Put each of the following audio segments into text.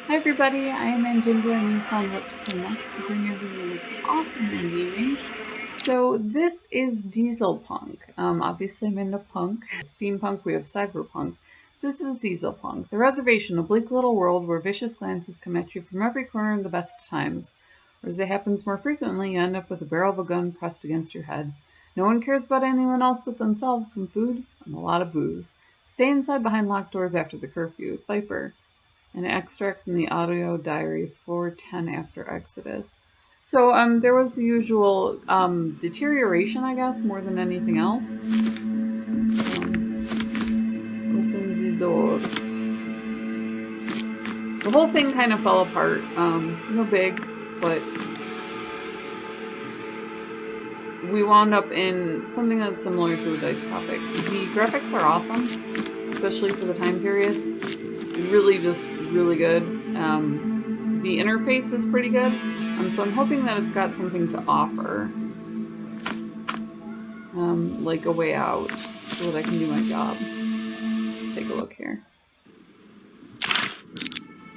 Hi everybody, I am Anjindra and you found what to play next to bring everyone is awesome in gaming. So this is dieselpunk. Obviously I'm into punk. Steampunk, we have cyberpunk. This is dieselpunk. The reservation, a bleak little world where vicious glances come at you from every corner in the best of times. Or as it happens more frequently, you end up with the barrel of a gun pressed against your head. No one cares about anyone else but themselves, some food, and a lot of booze. Stay inside behind locked doors after the curfew. Viper. An extract from the audio diary 410 after Exodus. So there was the usual deterioration, I guess, more than anything else. Open the door. The whole thing kind of fell apart. No big, but we wound up in something that's similar to a dice topic. The graphics are awesome, especially for the time period. Really just really good. The interface is pretty good, so I'm hoping that it's got something to offer, like a way out so that I can do my job. Let's take a look here.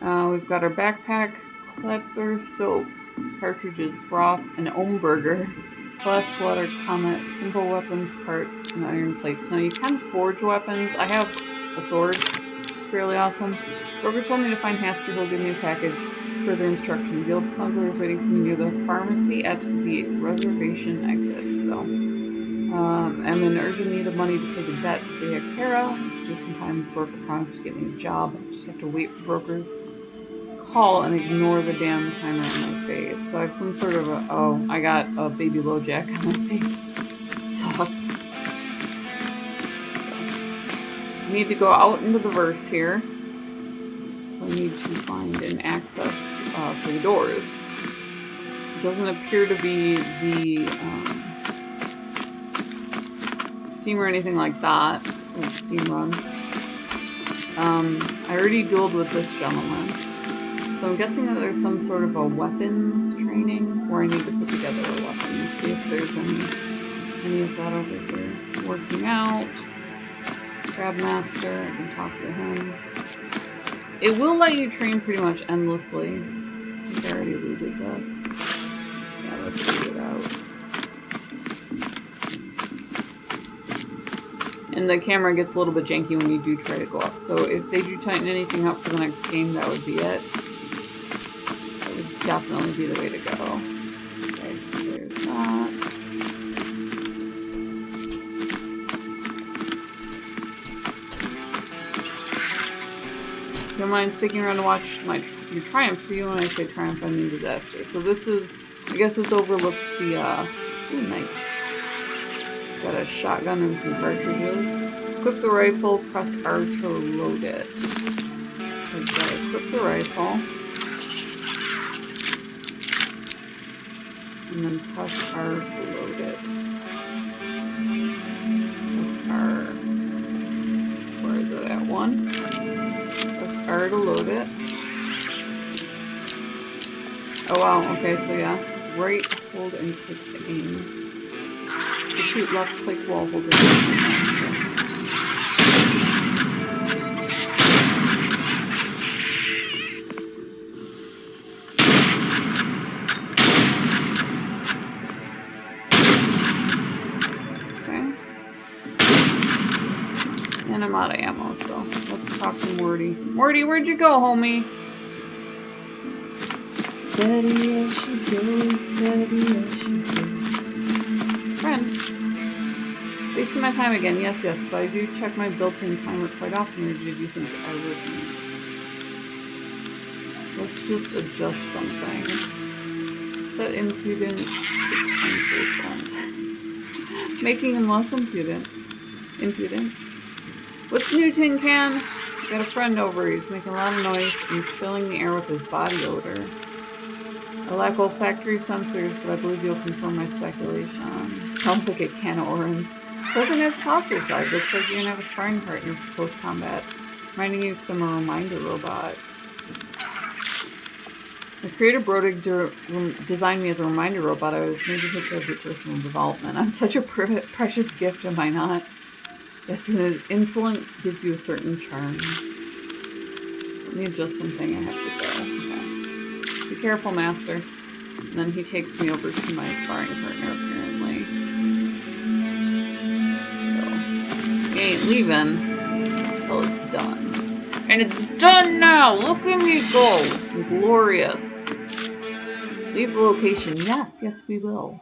We've got our backpack, slapper, soap, cartridges, broth, an burger, flask water, comet, simple weapons, parts, and iron plates. Now you can forge weapons. I have a sword, fairly awesome. Broker told me to find Haster, who'll give me a package. Further instructions. The old smuggler is waiting for me near the pharmacy at the reservation exit. So, I'm in urgent need of money to pay the debt to pay Akara. It's just in time. The broker promised to get me a job. I just have to wait for brokers call and ignore the damn timer on my face. So I have some sort of I got a baby LoJack on my face. Sucks. Need to go out into the verse here, so I need to find an access for the doors. It doesn't appear to be the Steam or anything like that, like Steam Run. I already dueled with this gentleman, so I'm guessing that there's some sort of a weapons training where I need to put together a weapon and see if there's any of that over here. Working out. Crabmaster, I can talk to him. It will let you train pretty much endlessly. I think I already looted this. Yeah, let's loot it out. And the camera gets a little bit janky when you do try to go up. So if they do tighten anything up for the next game, that would be it. That would definitely be the way to go. Okay, so there's that. Don't mind sticking around to watch your triumph. For you, when I say triumph, I mean disaster. So this is, I guess this overlooks the, ooh, nice. Got a shotgun and some cartridges. Equip the rifle, press R to load it. I've got to equip the rifle. And then press R to load it. Press R. Where is it at? 1. R to load it. Oh wow, okay, so yeah. Right, hold, and click to aim. To shoot, left click, wall, hold it. Okay. And I'm out of ammo, so let's talk to Morty. Morty, where'd you go, homie? Steady as she goes, steady as she goes. Friend. Wasting my time again, yes, but I do check my built-in timer quite often, or did you think I wouldn't? Let's just adjust something. Set impudence to 10%. Making him less impudent. What's new, Tin Can? Got a friend over. He's making a lot of noise and filling the air with his body odor. I lack olfactory sensors, but I believe you'll confirm my speculation. Sounds like a can of orange. Doesn't have a positive side. Looks like you're gonna have a sparring partner for close combat. Reminding you of some reminder robot. The creator Brodig designed me as a reminder robot. I was made to take care of your personal development. I'm such a precious gift, am I not? Yes, and his insolent gives you a certain charm. Let me adjust something. I have to go. careful, master. And then he takes me over to my sparring partner, apparently. So, he ain't leaving until it's done. And it's done now! Look at me go! Glorious. Leave the location. Yes, yes we will.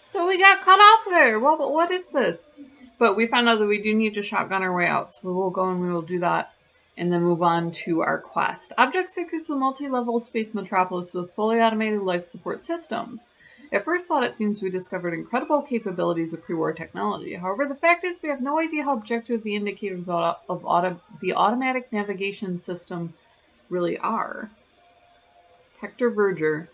So we got cut off there! What is this? But we found out that we do need to shotgun our way out, so we will go and we will do that. And then move on to our quest. Object 6 is a multi-level space metropolis with fully automated life support systems. At first thought, it seems we discovered incredible capabilities of pre-war technology. However, the fact is we have no idea how objective the indicators of the automatic navigation system really are. Hector Verger.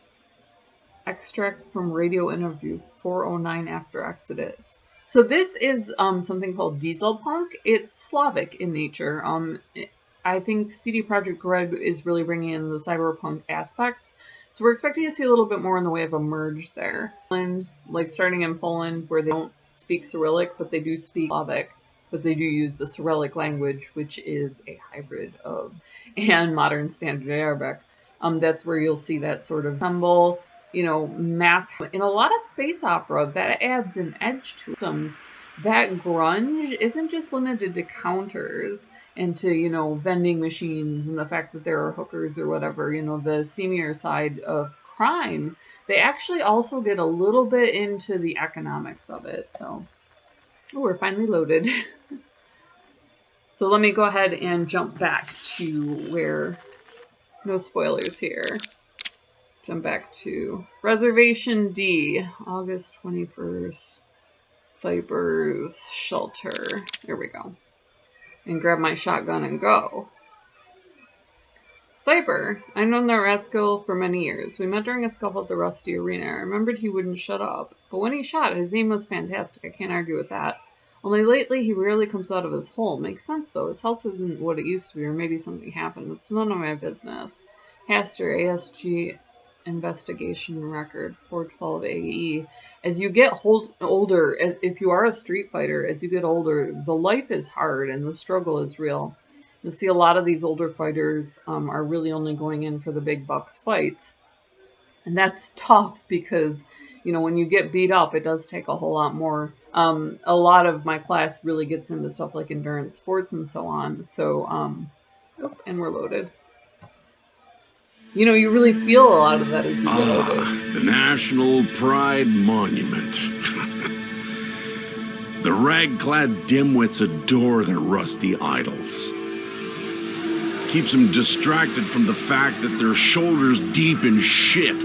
Extract from radio interview 409 after Exodus. So this is something called dieselpunk. It's Slavic in nature. I think CD Projekt Red is really bringing in the cyberpunk aspects. So we're expecting to see a little bit more in the way of a merge there. And like starting in Poland where they don't speak Cyrillic, but they do speak Slavic. But they do use the Cyrillic language, which is a hybrid of and modern standard Arabic. That's where you'll see that sort of symbol, you know, mass. In a lot of space opera, that adds an edge to systems. That grunge isn't just limited to counters and to, you know, vending machines and the fact that there are hookers or whatever, you know, the seamier side of crime. They actually also get a little bit into the economics of it. So, oh, we're finally loaded. So let me go ahead and jump back to where, no spoilers here. Jump back to Reservation D, August 21st. Viper's shelter. There we go. And grab my shotgun and go. Viper. I've known that rascal for many years. We met during a scuffle at the Rusty Arena. I remembered he wouldn't shut up. But when he shot, his aim was fantastic. I can't argue with that. Only lately, he rarely comes out of his hole. Makes sense, though. His health isn't what it used to be, or maybe something happened. It's none of my business. Haster, ASG investigation record, 412 AE. As you get older, if you are a street fighter, as you get older, the life is hard and the struggle is real. You'll see a lot of these older fighters are really only going in for the big bucks fights. And that's tough because, you know, when you get beat up, it does take a whole lot more. A lot of my class really gets into stuff like endurance sports and so on. So, and we're loaded. You know, you really feel a lot of that as you get older. The National Pride Monument. The rag-clad dimwits adore their rusty idols. Keeps them distracted from the fact that they're shoulders deep in shit.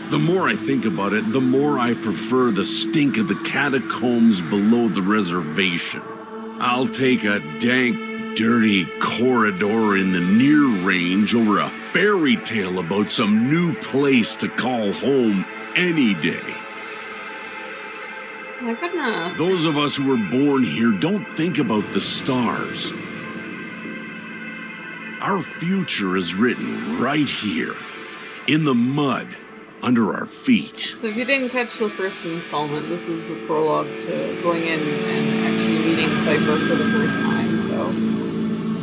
The more I think about it, the more I prefer the stink of the catacombs below the reservation. I'll take a dank, dirty corridor in the near range over a fairy tale about some new place to call home any day. My goodness. Those of us who were born here don't think about the stars. Our future is written right here, in the mud, under our feet. So if you didn't catch the first installment, this is a prologue to going in and actually meeting Viper for the first time, so...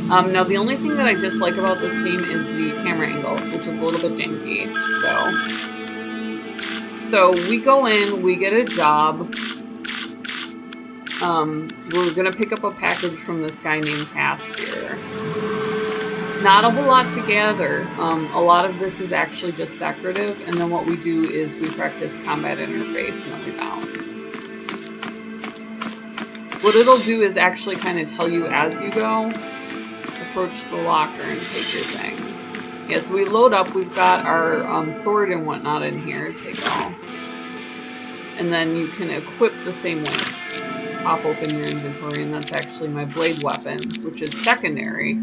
now the only thing that I dislike about this game is the camera angle, which is a little bit janky, so we go in, we get a job. We're gonna pick up a package from this guy named Haster. Not a whole lot to gather. A lot of this is actually just decorative, and then what we do is we practice combat interface and then we bounce. What it'll do is actually kind of tell you as you go. Approach the locker and take your things. Yeah, so we load up. We've got our sword and whatnot in here. Take all. And then you can equip the same way. Pop open your inventory, and that's actually my blade weapon, which is secondary.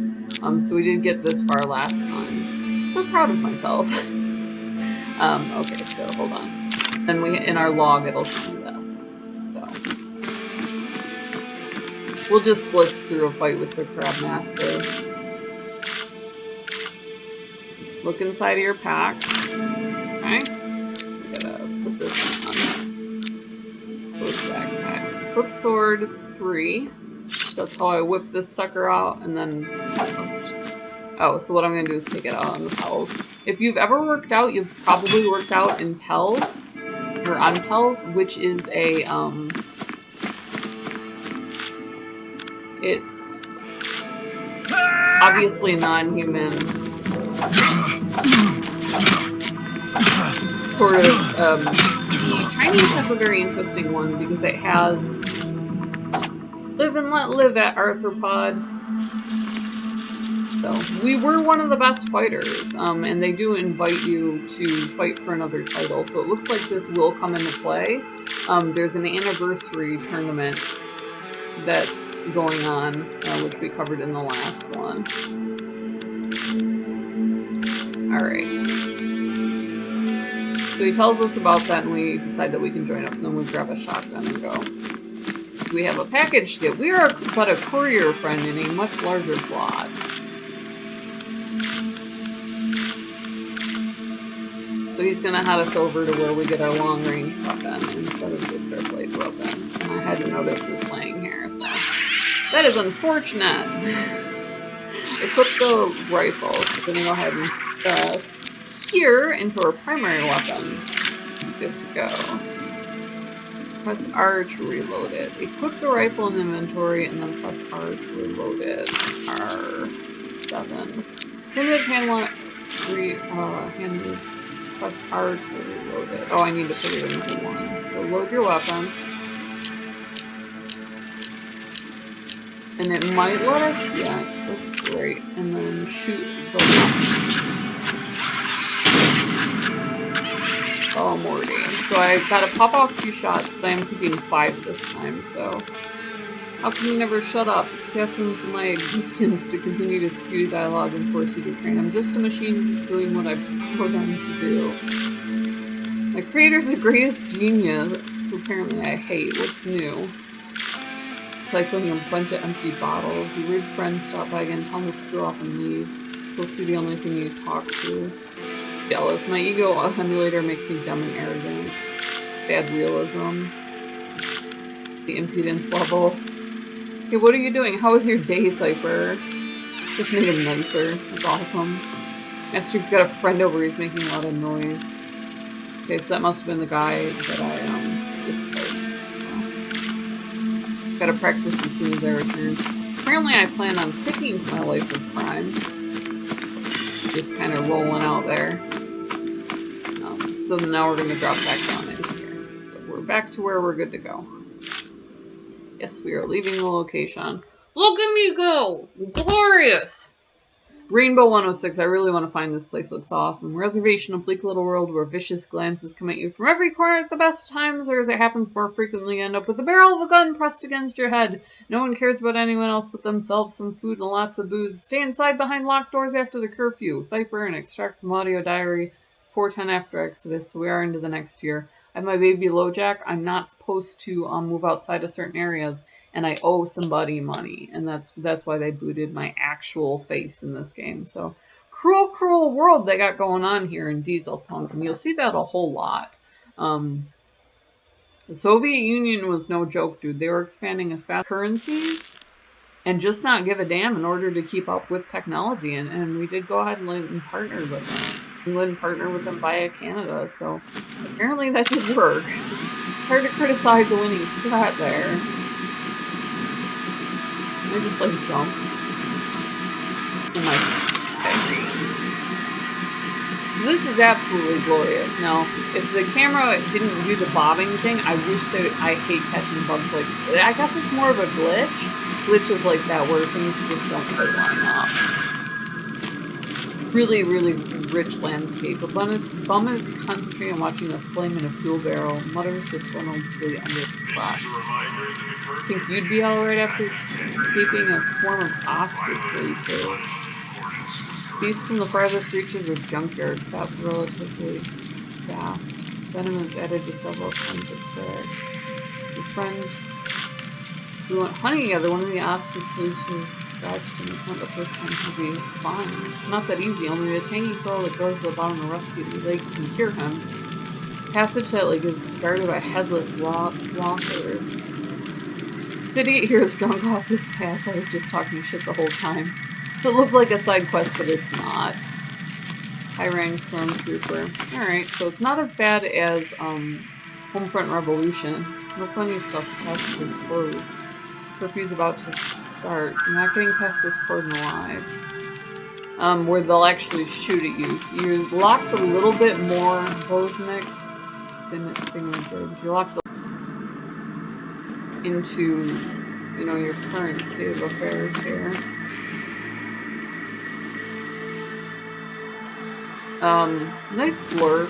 So we did get this far last time. So proud of myself. Okay, so hold on. Then in our log, it'll show you this. So we'll just blitz through a fight with the Crab Master. Look inside of your pack. Okay. We gotta put this on. Close backpack. Whip sword 3. That's how I whip this sucker out, and then Oh, so what I'm going to do is take it out on the Pels. If you've ever worked out, you've probably worked out in Pels, or on Pels, which is a, it's obviously non-human, sort of, the Chinese have a very interesting one because it has live and let live at arthropod. So, we were one of the best fighters, and they do invite you to fight for another title, so it looks like this will come into play. There's an anniversary tournament that's going on, which we covered in the last one. Alright. So he tells us about that, and we decide that we can join up, and then we grab a shotgun and go. So we have a package to get. We are but a courier friend in a much larger plot. So he's gonna head us over to where we get our long-range weapon instead of just our blade weapon. And I had to notice this laying here, so that is unfortunate. Equip the rifle. So we're gonna go ahead and put this here into our primary weapon. Good to go. Press R to reload it. Equip the rifle in the inventory and then press R to reload it. R7. Limited hand press R to reload it. Oh, I need to put it into 1. So load your weapon. And it might let us, yeah, great. And then shoot the left. Oh, Morty. So I gotta pop off 2 shots, but I'm keeping 5 this time, so. How can you never shut up? It's the essence of my existence to continue to spew dialogue and force you to train. I'm just a machine doing what I programmed to do. My creator's the greatest genius, who apparently I hate. What's new? Cycling a bunch of empty bottles. Your weird friend stop by again, tell him to screw off and leave. It's supposed to be the only thing you talk to. Jealous. My ego emulator makes me dumb and arrogant. Bad realism. The impudence level. Hey, what are you doing? How was your day, Viper? Just made him nicer. That's awesome. Master, you've got a friend over. He's making a lot of noise. Okay, so that must have been the guy that I, discovered. Well, gotta practice as soon as I return. So apparently I plan on sticking to my life of crime. Just kind of rolling out there. So now we're gonna drop back down into here. So we're back to where we're good to go. Yes, we are leaving the location. Look at me go! Glorious! Rainbow 106, I really want to find this place. Looks awesome. Reservation, a bleak little world where vicious glances come at you from every corner at the best times, or as it happens more frequently, you end up with the barrel of a gun pressed against your head. No one cares about anyone else but themselves, some food and lots of booze. Stay inside behind locked doors after the curfew. Viper and extract from audio diary 410 after Exodus, so we are into the next year. I have my baby LoJack. I'm not supposed to move outside of certain areas, and I owe somebody money, and that's why they booted my actual face in this game. So, cruel, cruel world they got going on here in dieselpunk, and you'll see that a whole lot. The Soviet Union was no joke, dude. They were expanding as fast currency and just not give a damn in order to keep up with technology, and we did go ahead and partner with them. England partnered with them via Canada, so apparently that did work. It's hard to criticize a winning strat there. I just like jump. Okay. So this is absolutely glorious. Now, if the camera didn't do the bobbing thing, I wish that I hate catching bugs like, I guess it's more of a glitch. Glitches like that where things just don't quite line up. Really, really rich landscape. A bum is concentrating on watching a flame in a fuel barrel. Mutters disgruntledly under the crash. Think you'd be alright after escaping a swarm of ostrich leeches. Beast from the farthest reaches of junkyard. Fat relatively fast. Venom is added to several kinds of prey. Your friend... We went hunting together. One of the ostrich leeches scratched him. It's not the first time he'll be fine. It's not that easy. Only a tangy pearl that grows at the bottom of a rusty lake can cure him. Passage to that lake is guarded by headless walkers. This idiot here is drunk off his ass. I was just talking shit the whole time. So it looked like a side quest, but it's not. High rank stormtrooper. Alright, so it's not as bad as Homefront Revolution. No funny stuff, the passage is closed. Curfew's about to start. I'm not getting past this cordon alive. Where they'll actually shoot at you. So you're locked a little bit more, Bosnick. You're locked into, you know, your current state of affairs here. Nice blur.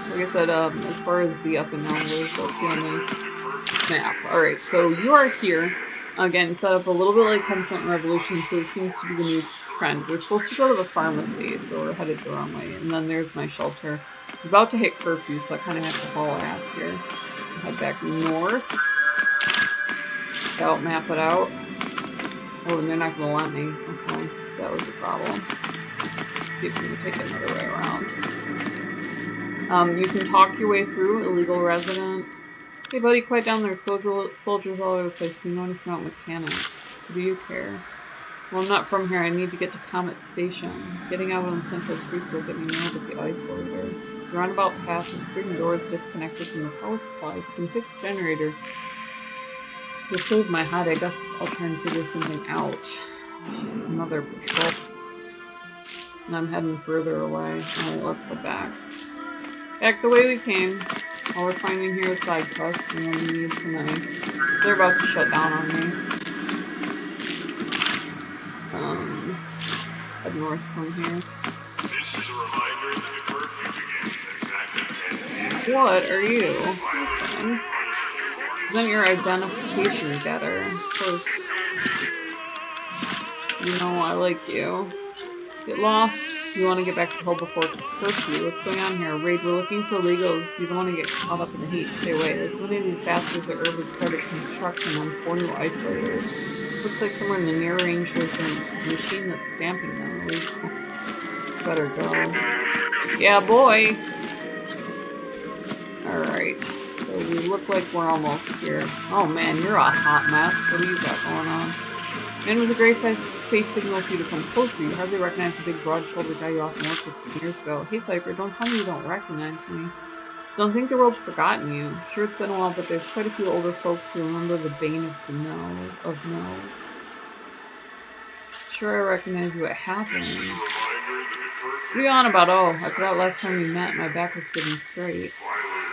Like I said, as far as the up and down goes, that's the only map. Alright, so you are here. Again, set up a little bit like Homefront Revolution, so it seems to be the new trend. We're supposed to go to the pharmacy, so we're headed the wrong way. And then there's my shelter. It's about to hit curfew, so I kind of have to haul ass here. Head back north. Map it out. Oh, and they're not going to let me. Okay, so that was the problem. Let's see if we can take it another way around. You can talk your way through, illegal resident. Hey buddy, quiet down there. Soldiers all over the place. You know anything about mechanics? Do you care? Well, I'm not from here. I need to get to Comet Station. Getting out on the central streets will get me nailed at the isolator. It's a roundabout path with hidden doors disconnected from the power supply. If you can fix the generator to save my head, I guess I'll try and figure something out. It's another patrol. And I'm heading further away. Alright, let's head back. Back the way we came. All we're finding here is side quests, and we need some money. So they're about to shut down on me. Head north from here. This is a reminder that the curfew begins exactly 10 p.m. What are you? Okay. Isn't your identification getter? Of course. You know, I like you. Get lost. You want to get back to hell before curfew. What's going on here? Raid, we're looking for illegals. You don't want to get caught up in the heat. Stay away. There's so many of these bastards at Urban started construction on 4 new isolators. Looks like somewhere in the near range there's a machine that's stamping them. We better go. Yeah, boy! Alright. So we look like we're almost here. Oh man, you're a hot mess. What do you got going on? Man with a gray face signals you to come closer. You hardly recognize the big, broad-shouldered guy you often worked with 10 years ago. Hey, Piper, don't tell me you don't recognize me. Don't think the world's forgotten you. Sure, it's been a while, but there's quite a few older folks who remember the bane of the Mills. Sure, I recognize what happened. What are you on about? Oh, I forgot last time we met. My back was getting straight.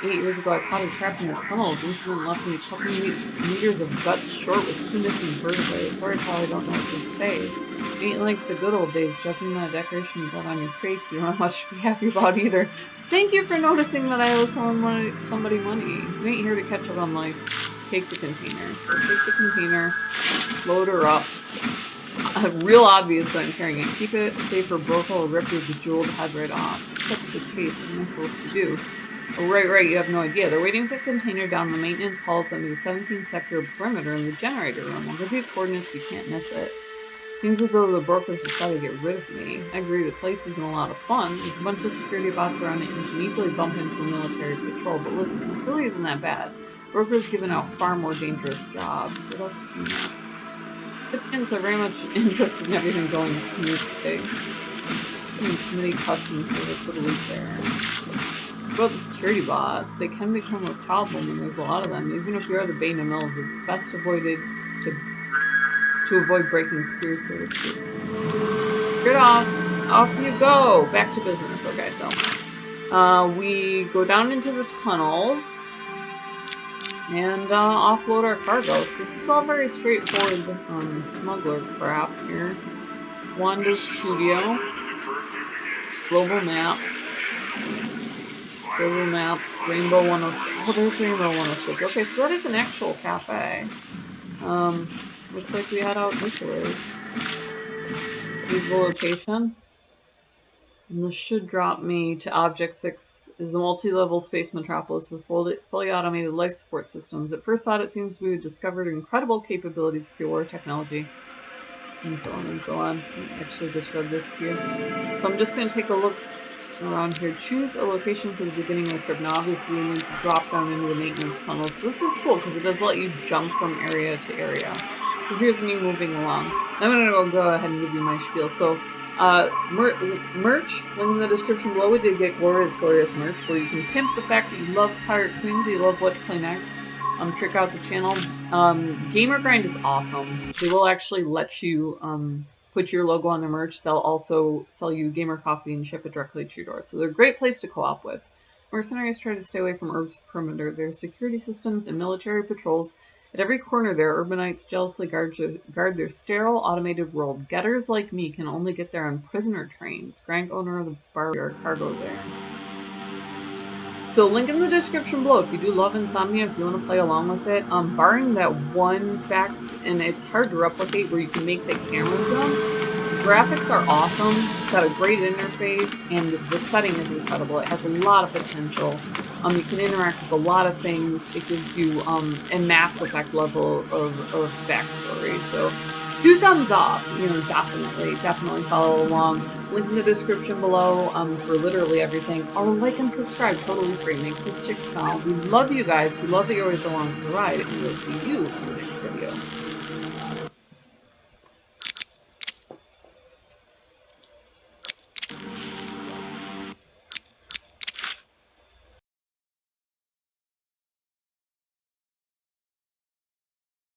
8 years ago, I caught a trap in the tunnel. The incident left me a couple meters of guts short with 2 missing vertebrae. Sorry, pal, I don't know what to say. Ain't like the good old days. Judging by the decoration you got on your face, you don't have much to be happy about either. Thank you for noticing that I owe somebody money. We ain't here to catch up on life. Take the container. So take the container, load her up. Real obvious that I'm carrying it. Keep it safe for Broco or rip your bejeweled head right off. Cut to the chase. What am I supposed to do? Oh, right, you have no idea. They're waiting for the container down the maintenance halls under the 17th sector perimeter in the generator room. I'll give you coordinates, you can't miss it. Seems as though the brokers decided to get rid of me. I agree, the place isn't a lot of fun. There's a bunch of security bots around it and you can easily bump into a military patrol. But listen, this really isn't that bad. Brokers giving out far more dangerous jobs. What else do you know? Participants are very much interested in everything going smoothly. Some committee customer service with a leak there. About the security bots, they can become a problem when there's a lot of them. Even if you are the bane of Mills, it's best avoided to avoid breaking screws, so to speak. Get off you go! Back to business. Okay, so we go down into the tunnels and offload our cargo. So this is all very straightforward smuggler crap here. Wanda's studio, global map. Global map, Rainbow 106. Oh, there's Rainbow 106. Okay, so that is an actual cafe. Looks like we head out this way. Leave the location. And this should drop me to Object 6. Is a multi-level space metropolis with fully automated life support systems. At first thought, it seems we have discovered incredible capabilities of pre-war technology. And so on and so on. I actually just read this to you. So I'm just going to take a look around here. Choose a location for the beginning of the trip. Now obviously we need to drop down into the maintenance tunnels. So this is cool because it does let you jump from area to area. so here's me moving along. I'm gonna go ahead and give you my spiel. So, merch, link in the description below. We did get glorious merch where you can pimp the fact that you love Pirate Queens, that you love what to play next. Check out the channel. Gamer Grind is awesome. They will actually let you put your logo on their merch. They'll also sell you gamer coffee and ship it directly to your door. So they're a great place to co-op with. Mercenaries try to stay away from Urb's perimeter. There's security systems and military patrols. At every corner there, urbanites jealously guard their sterile, automated world. Getters like me can only get there on prisoner trains. Grank, owner of the bar, cargo there. So link in the description below if you do love Insomnia, if you want to play along with it. Barring that one fact, and it's hard to replicate, where you can make the camera jump, the graphics are awesome. It's got a great interface, and the setting is incredible. It has a lot of potential. You can interact with a lot of things. It gives you a Mass Effect level of backstory. So do thumbs up, definitely follow along. Link in the description below for literally everything. Like and subscribe, totally free. Make this chick smile. We love you guys. We love that you're always along for the ride, and we'll see you in the next video.